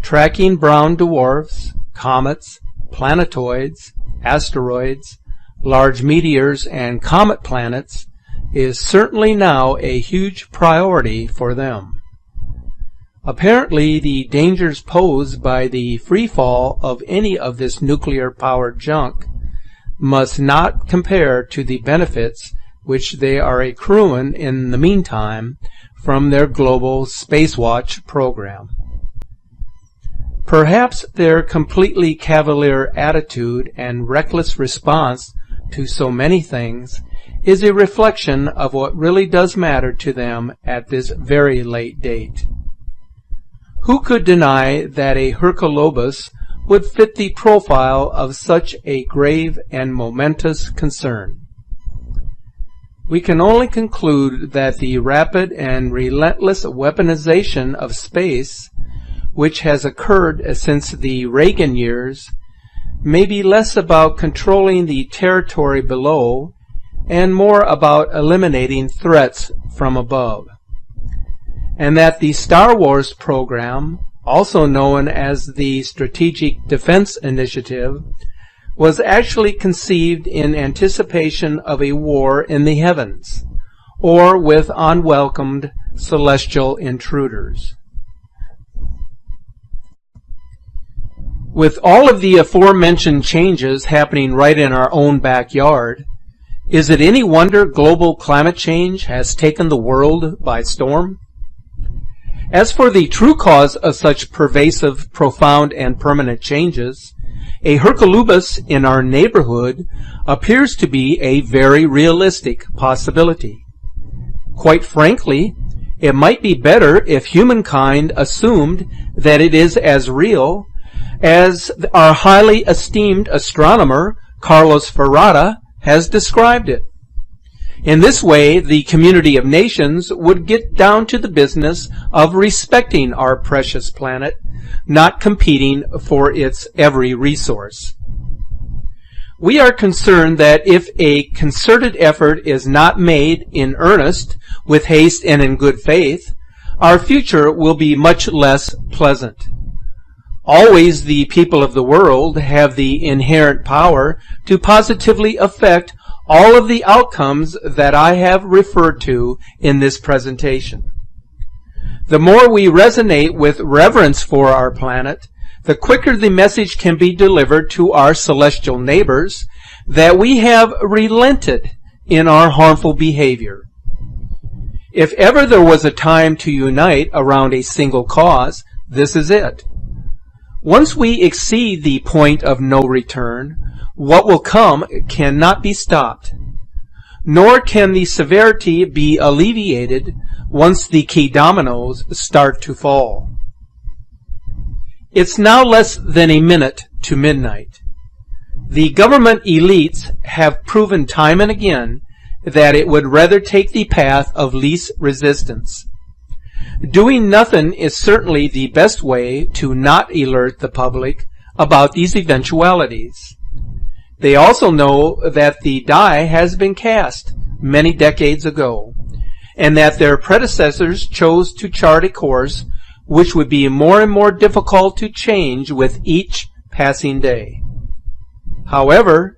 Tracking brown dwarfs, comets, planetoids, asteroids, large meteors, and comet planets is certainly now a huge priority for them. Apparently, the dangers posed by the free fall of any of this nuclear-powered junk must not compare to the benefits which they are accruing in the meantime from their global Spacewatch program. Perhaps their completely cavalier attitude and reckless response to so many things is a reflection of what really does matter to them at this very late date. Who could deny that a Hercolobus would fit the profile of such a grave and momentous concern? We can only conclude that the rapid and relentless weaponization of space, which has occurred since the Reagan years, may be less about controlling the territory below and more about eliminating threats from above, and that the Star Wars program, also known as the Strategic Defense Initiative, was actually conceived in anticipation of a war in the heavens, or with unwelcomed celestial intruders. With all of the aforementioned changes happening right in our own backyard, is it any wonder global climate change has taken the world by storm? As for the true cause of such pervasive, profound, and permanent changes, a Hercolobus in our neighborhood appears to be a very realistic possibility. Quite frankly, it might be better if humankind assumed that it is as real as our highly esteemed astronomer Carlos Ferrata has described it. In this way, the community of nations would get down to the business of respecting our precious planet, not competing for its every resource. We are concerned that if a concerted effort is not made in earnest, with haste and in good faith, our future will be much less pleasant. Always the people of the world have the inherent power to positively affect all of the outcomes that I have referred to in this presentation. The more we resonate with reverence for our planet, the quicker the message can be delivered to our celestial neighbors that we have relented in our harmful behavior. If ever there was a time to unite around a single cause, this is it. Once we exceed the point of no return, what will come cannot be stopped, nor can the severity be alleviated once the key dominoes start to fall. It's now less than a minute to midnight. The government elites have proven time and again that it would rather take the path of least resistance. Doing nothing is certainly the best way to not alert the public about these eventualities. They also know that the die has been cast many decades ago, and that their predecessors chose to chart a course which would be more and more difficult to change with each passing day. However,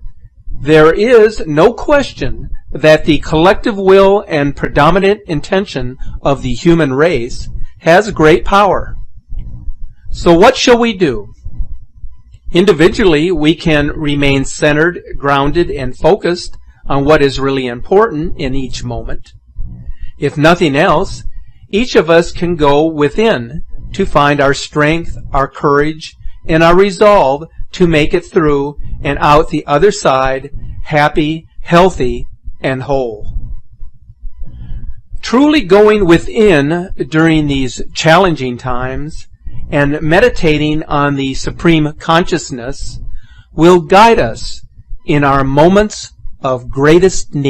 there is no question that the collective will and predominant intention of the human race has great power. So what shall we do? Individually, we can remain centered, grounded, and focused on what is really important in each moment. If nothing else, each of us can go within to find our strength, our courage, and our resolve to make it through and out the other side happy, healthy, and whole. Truly going within during these challenging times and meditating on the supreme consciousness will guide us in our moments of greatest need.